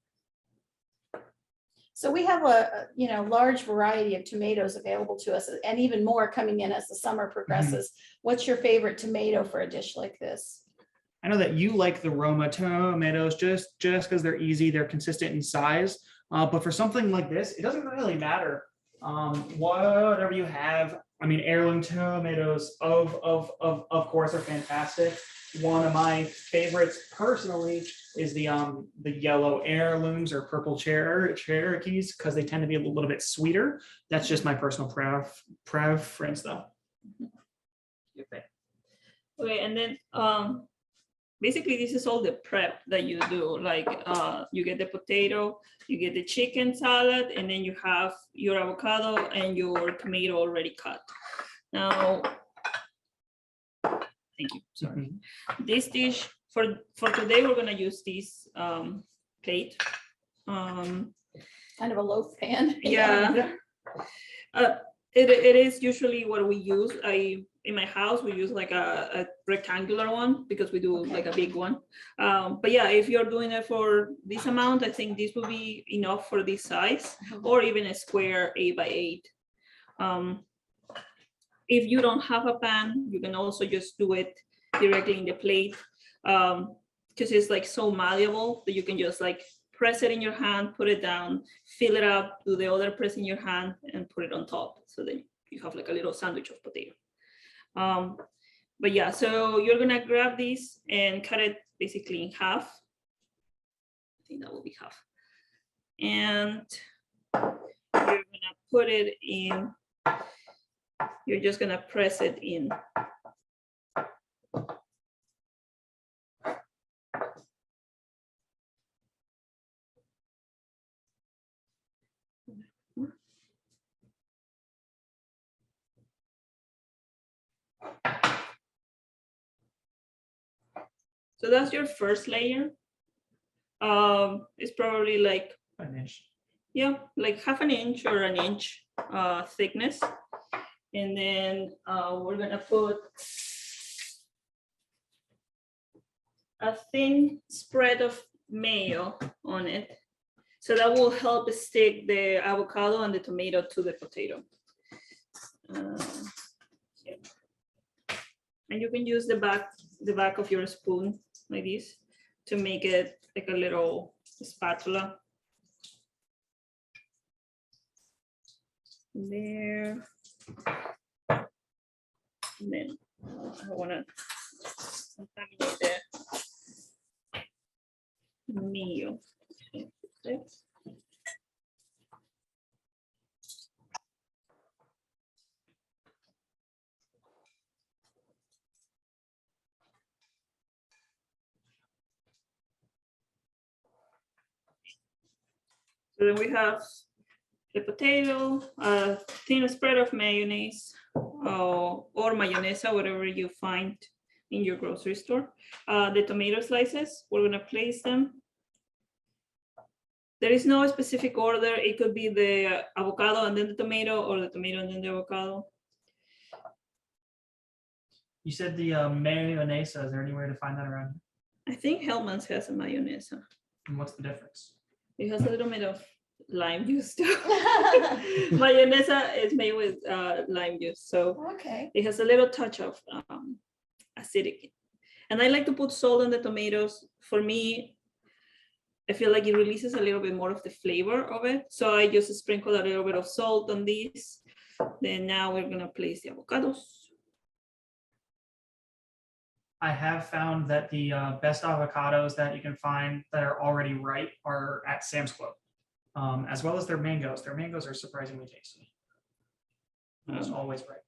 So we have a, large variety of tomatoes available to us and even more coming in as the summer progresses. What's your favorite tomato for a dish like this? I know that you like the Roma tomatoes just because they're easy, they're consistent in size. But for something like this, it doesn't really matter. Whatever you have. I mean, heirloom tomatoes of course are fantastic. One of my favorites personally is the yellow heirlooms or purple Cherokees because they tend to be a little bit sweeter. That's just my personal preference though. Okay, and then basically this is all the prep that you do. Like you get the potato, you get the chicken salad, and then you have your avocado and your tomato already cut. Now, thank you. Sorry. This dish for today, we're gonna use this plate. Kind of a loaf pan. Yeah. It is usually what we use. In my house, we use like a rectangular one because we do like a big one. But yeah, if you're doing it for this amount, I think this will be enough for this size, or even a square 8x8. If you don't have a pan, you can also just do it directly in the plate because it's like so malleable that you can just like press it in your hand, put it down, fill it up, do the other press in your hand and put it on top. So then you have like a little sandwich of potato. But yeah, so you're gonna grab this and cut it basically in half. I think that will be half. And you're gonna put it in, you're just gonna press it in. So that's your first layer. It's probably like, An inch. yeah, like half an inch or an inch thickness. And then we're gonna put a thin spread of mayo on it. So that will help stick the avocado and the tomato to the potato. Yeah. And you can use the back of your spoon like this to make it like a little spatula. There. And then I want to contaminate the mayo. Okay. So then we have the potato, a thin spread of mayonnaise or mayonesa, whatever you find in your grocery store. The tomato slices, we're gonna place them. There is no specific order. It could be the avocado and then the tomato, or the tomato and then the avocado. You said the mayonesa. Is there any way to find that around? I think Hellmann's has a mayonesa. And what's the difference? It has a little bit of lime juice too. Mayonesa is made with lime juice, so Okay. it has a little touch of acidic. And I like to put salt on the tomatoes. For me, I feel like it releases a little bit more of the flavor of it. So I just sprinkle a little bit of salt on this. Then now we're gonna place the avocados. I have found that the best avocados that you can find that are already ripe are at Sam's Club, as well as their mangoes. Their mangoes are surprisingly tasty. Almost always ripe.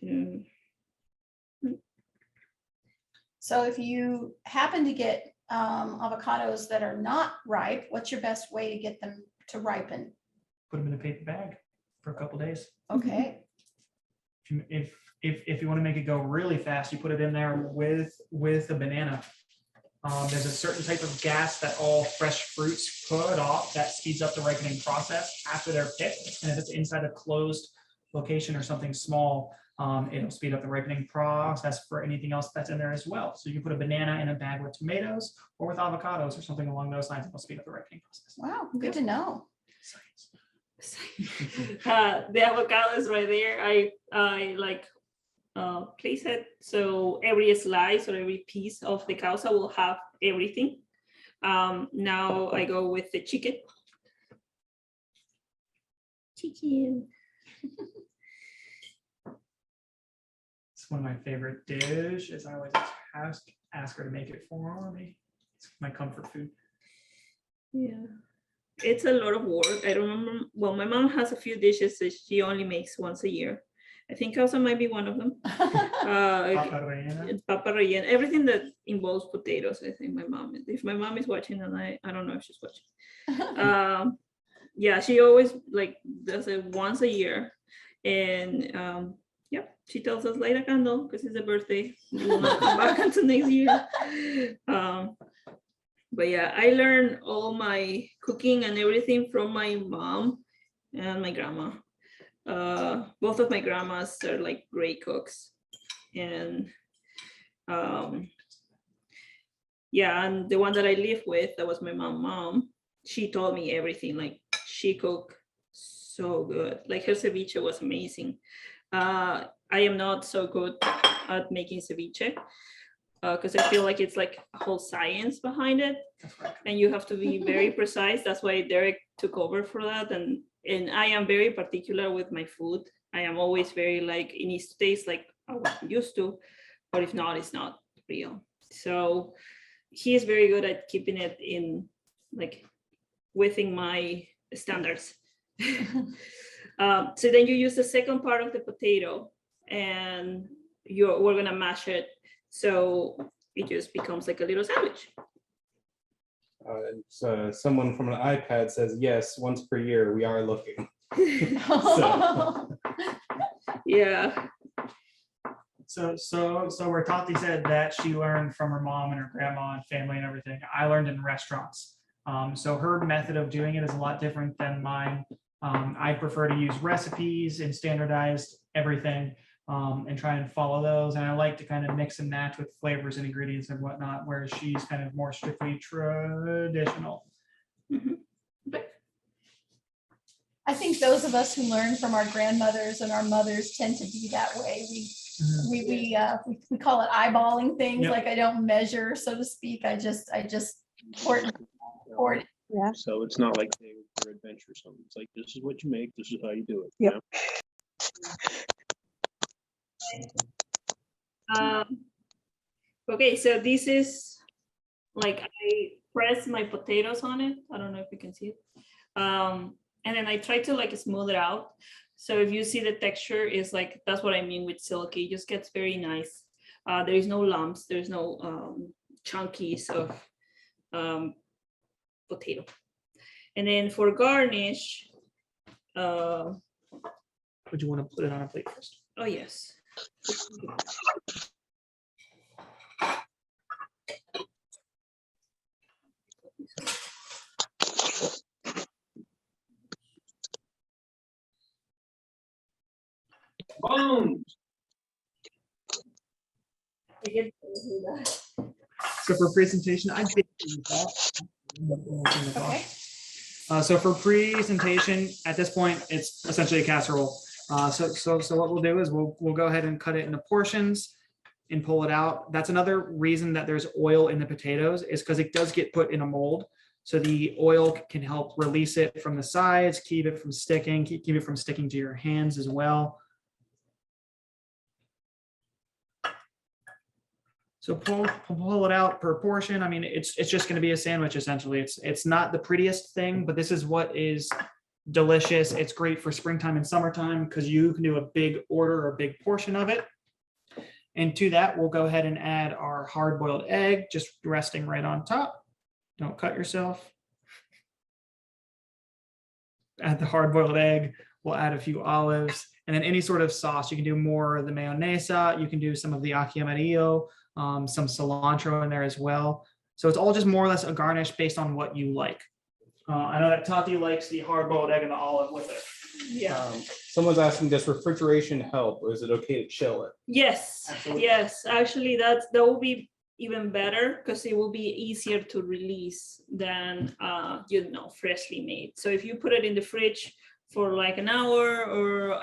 Mm. So if you happen to get avocados that are not ripe, what's your best way to get them to ripen? Put them in a paper bag for a couple days. Okay. If you want to make it go really fast, you put it in there with a banana. There's a certain type of gas that all fresh fruits put off that speeds up the ripening process after they're picked. And if it's inside a closed location or something small, it'll speed up the ripening process for anything else that's in there as well. So you can put a banana in a bag with tomatoes or with avocados or something along those lines. It'll speed up the ripening process. Wow, good to know. The avocados right there, I like place it so every slice or every piece of the causa will have everything. Now I go with the chicken. Chicken. It's one of my favorite dishes. I always ask her to make it for me. It's my comfort food. Yeah, it's a lot of work. I remember, well, my mom has a few dishes that she only makes once a year. I think causa might be one of them. Papa rellena. It's papa rellena, everything that involves potatoes. I think my mom, if my mom is watching, and I don't know if she's watching. Yeah, she always like does it once a year, and yeah, she tells us light a candle because it's a birthday. We will not come back until next year. But yeah, I learned all my cooking and everything from my mom and my grandma. Both of my grandmas are like great cooks, and yeah, and the one that I live with, that was my mom, she taught me everything. Like, she cooked so good. Like, her ceviche was amazing. I am not so good at making ceviche because I feel like it's like a whole science behind it, and you have to be very precise. That's why Derek took over for that, and I am very particular with my food. I am always very like, it needs to taste like I was used to, but if not, it's not real. So he is very good at keeping it in like within my standards. So then you use the second part of the potato, and we're gonna mash it so it just becomes like a little sandwich. So someone from an iPad says, yes, once per year, we are looking. So, Yeah. So where Tati said that she learned from her mom and her grandma and family and everything, I learned in restaurants. So her method of doing it is a lot different than mine. I prefer to use recipes and standardized everything and try and follow those. And I like to kind of mix and match with flavors and ingredients and whatnot, whereas she's kind of more strictly traditional. I think those of us who learn from our grandmothers and our mothers tend to be that way. We call it eyeballing things. Yep. Like, I don't measure, so to speak. I just pour it. So it's not like they for adventure or something. It's like, this is what you make, this is how you do it. Yep. Okay, so this is like, I press my potatoes on it. I don't know if you can see it. And then I try to like smooth it out. So if you see the texture is like, that's what I mean with silky, it just gets very nice. There is no lumps, there's no chunkies of potato. And then for garnish, Would you want to put it on a plate first? oh yes. Bones. So for presentation, I did that. Okay. So for presentation, at this point, it's essentially a casserole. So what we'll do is we'll go ahead and cut it into portions and pull it out. That's another reason that there's oil in the potatoes, is because it does get put in a mold. So the oil can help release it from the sides, keep it from sticking, keep it from sticking to your hands as well. So pull it out per portion. I mean, it's just going to be a sandwich essentially. It's not the prettiest thing, but this is what is delicious. It's great for springtime and summertime because you can do a big order or a big portion of it. And to that, we'll go ahead and add our hard-boiled egg, just resting right on top. Don't cut yourself. Add the hard-boiled egg. We'll add a few olives, and then any sort of sauce. You can do more of the mayonnaise. You can do some of the ají amarillo, some cilantro in there as well. So it's all just more or less a garnish based on what you like. I know that Tati likes the hard-boiled egg and the olive with it. Yeah. Someone's asking, does refrigeration help, or is it okay to chill it? Yes, Absolutely. yes, actually that will be even better because it will be easier to release than freshly made. So if you put it in the fridge for like an hour or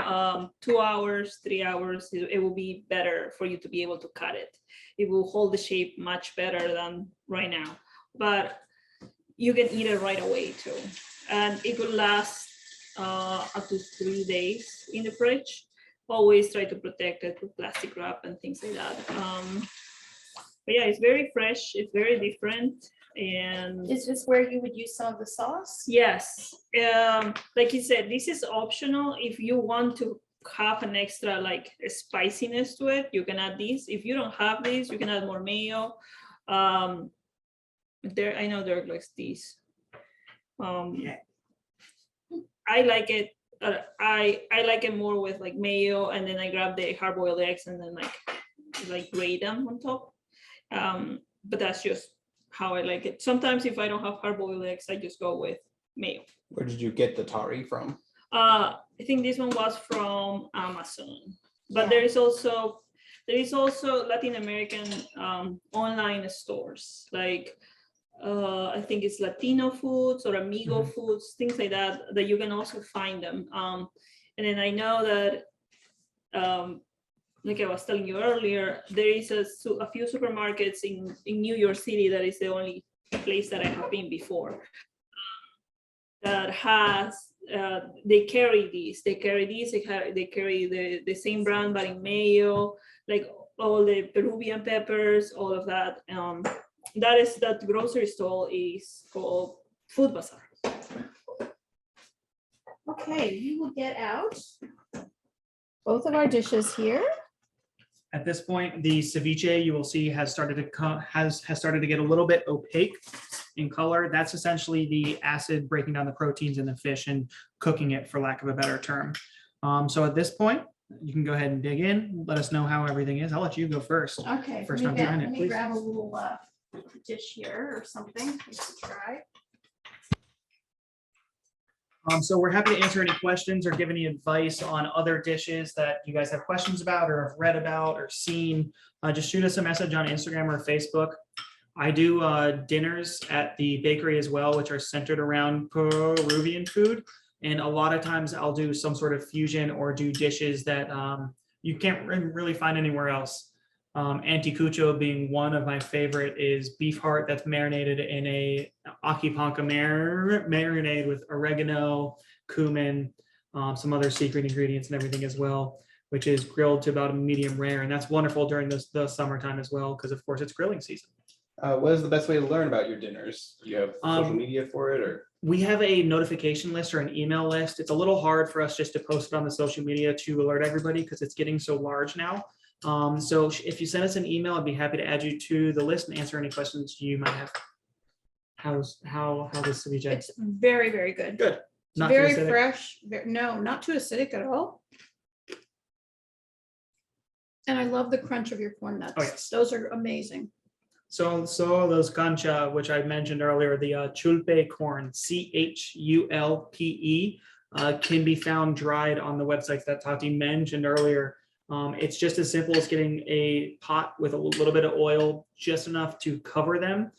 2 hours, 3 hours, it will be better for you to be able to cut it. It will hold the shape much better than right now, but you can eat it right away too. And it could last up to 3 days in the fridge. Always try to protect it with plastic wrap and things like that. But yeah, it's very fresh, it's very different. And Is this where you would use some of the sauce? yes, like you said, this is optional. If you want to have an extra like spiciness to it, you can add this. If you don't have this, you can add more mayo. I know there are like these. I like it. I like it more with like mayo, and then I grab the hard-boiled eggs and then like grate them on top. But that's just how I like it. Sometimes if I don't have hard-boiled eggs, I just go with mayo. Where did you get the tari from? I think this one was from Amazon, but Yeah. there is also Latin American online stores like I think it's Latino Foods or Amigo Foods, things like that you can also find them. And then I know that like I was telling you earlier, there is a few supermarkets in New York City that is the only place that I have been before that has they carry these, they carry the same brand but in mayo, like all the Peruvian peppers, all of that. That grocery store is called Food Bazaar. Okay, we will get out both of our dishes here. At this point, the ceviche you will see has started to get a little bit opaque in color. That's essentially the acid breaking down the proteins in the fish and cooking it, for lack of a better term. So at this point, you can go ahead and dig in. Let us know how everything is. I'll let you go first. Okay, First let time trying me it, please. grab a little dish here or something to try. So we're happy to answer any questions or give any advice on other dishes that you guys have questions about or have read about or seen. Just shoot us a message on Instagram or Facebook. I do dinners at the bakery as well, which are centered around Peruvian food. And a lot of times I'll do some sort of fusion or do dishes that you can't really find anywhere else. Anticucho being one of my favorite is beef heart that's marinated in a aquipanca marinade with oregano, cumin, some other secret ingredients and everything as well, which is grilled to about a medium rare. And that's wonderful during the summertime as well, because of course it's grilling season. What is the best way to learn about your dinners? Do you have social media for it, or? We have a notification list or an email list. It's a little hard for us just to post it on the social media to alert everybody because it's getting so large now. So if you send us an email, I'd be happy to add you to the list and answer any questions you might have. How does ceviche? It's very, very good. Good. It's Not too very acidic? fresh. No, not too acidic at all. And I love the crunch of your corn nuts. Oh, yes. Those are amazing. So those cancha, which I mentioned earlier, the chulpe corn, CHULPE, can be found dried on the websites that Tati mentioned earlier. It's just as simple as getting a pot with a little bit of oil, just enough to cover them.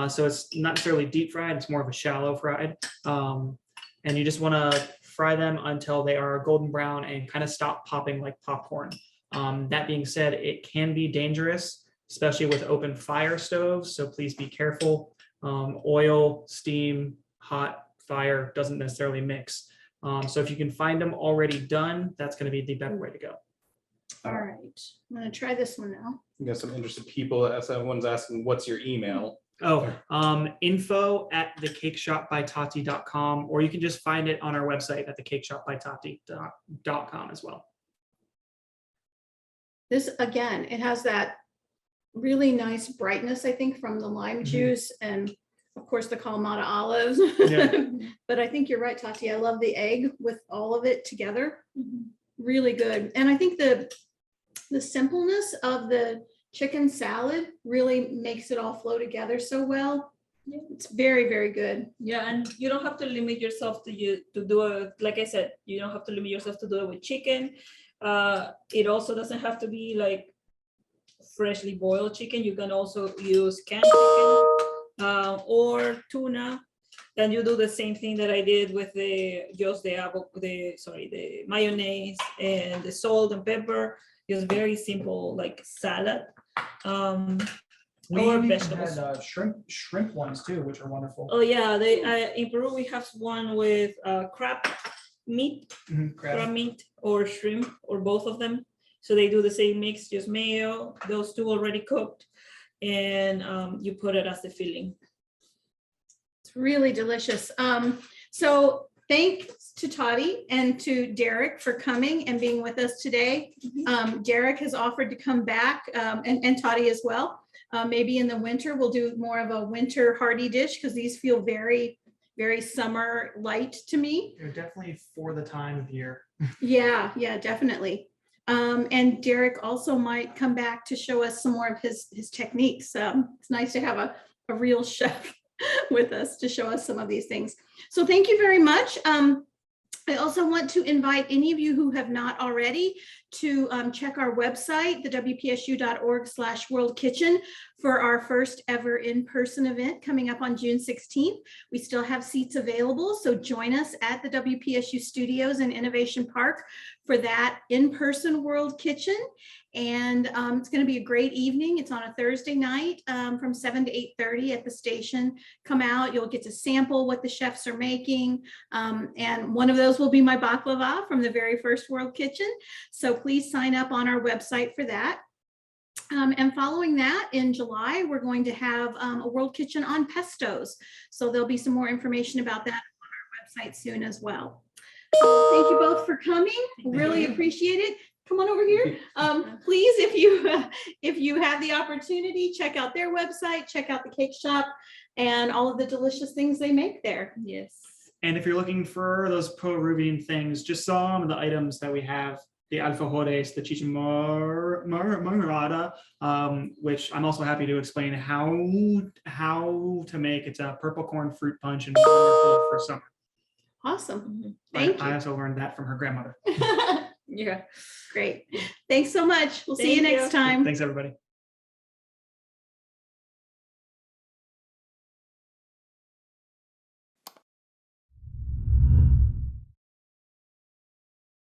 So it's not necessarily deep fried, it's more of a shallow fried. And you just want to fry them until they are golden brown and kind of stop popping like popcorn. That being said, it can be dangerous, especially with open fire stoves. So please be careful. Oil, steam, hot fire doesn't necessarily mix. So if you can find them already done, that's going to be the better way to go. All right, I'm gonna try this one now. You got some interested people. Someone's asking, what's your email? info@thecakeshopbytati.com, or you can just find it on our website at thecakeshopbytati.com as well. This, again, it has that really nice brightness, I think, from the lime juice and of course the Kalamata olives. Yeah. But I think you're right, Tati. I love the egg with all of it together. Really good. And I think the simpleness of the chicken salad really makes it all flow together so well. It's very, very good. Yeah, and you don't have to limit yourself to do it. Like I said, you don't have to limit yourself to do it with chicken. It also doesn't have to be like freshly boiled chicken. You can also use canned chicken or tuna. Then you do the same thing that I did with the mayonnaise and the salt and pepper. Just very simple like salad. We Or even vegetables. had shrimp ones too, which are wonderful. Oh yeah, they in Peru we have one with crab meat, crab meat or shrimp or both of them. So they do the same mix, just mayo, those two already cooked, and you put it as the filling. It's really delicious. So thanks to Toddy and to Derek for coming and being with us today. Derek has offered to come back and Toddy as well. Maybe in the winter, we'll do more of a winter hearty dish because these feel very, very summer light to me. They're definitely for the time of year. Yeah, definitely. And Derek also might come back to show us some more of his techniques. It's nice to have a real chef with us to show us some of these things. So thank you very much. I also want to invite any of you who have not already to check our website, the wpsu.org/World Kitchen, for our first ever in-person event coming up on June 16th. We still have seats available, so join us at the WPSU Studios in Innovation Park for that in-person World Kitchen. And it's going to be a great evening. It's on a Thursday night from 7 to 8:30 at the station. Come out, you'll get to sample what the chefs are making. And one of those will be my baklava from the very first World Kitchen. So please sign up on our website for that. And following that, in July, we're going to have a World Kitchen on pestos. So there'll be some more information about that on our website soon as well. Thank you both for coming. Really appreciate it. Come on over here. Please, if you have the opportunity, check out their website, check out the cake shop and all of the delicious things they make there. Yes. And if you're looking for those Peruvian things, just some of the items that we have, the alfajores, the chicha morada, which I'm also happy to explain how to make. It's a purple corn fruit punch and wonderful for summer. Awesome. Thank I you. also learned that from her grandmother. Yeah. Great. Thanks so much. We'll see you Thank you. next time. Thanks, everybody.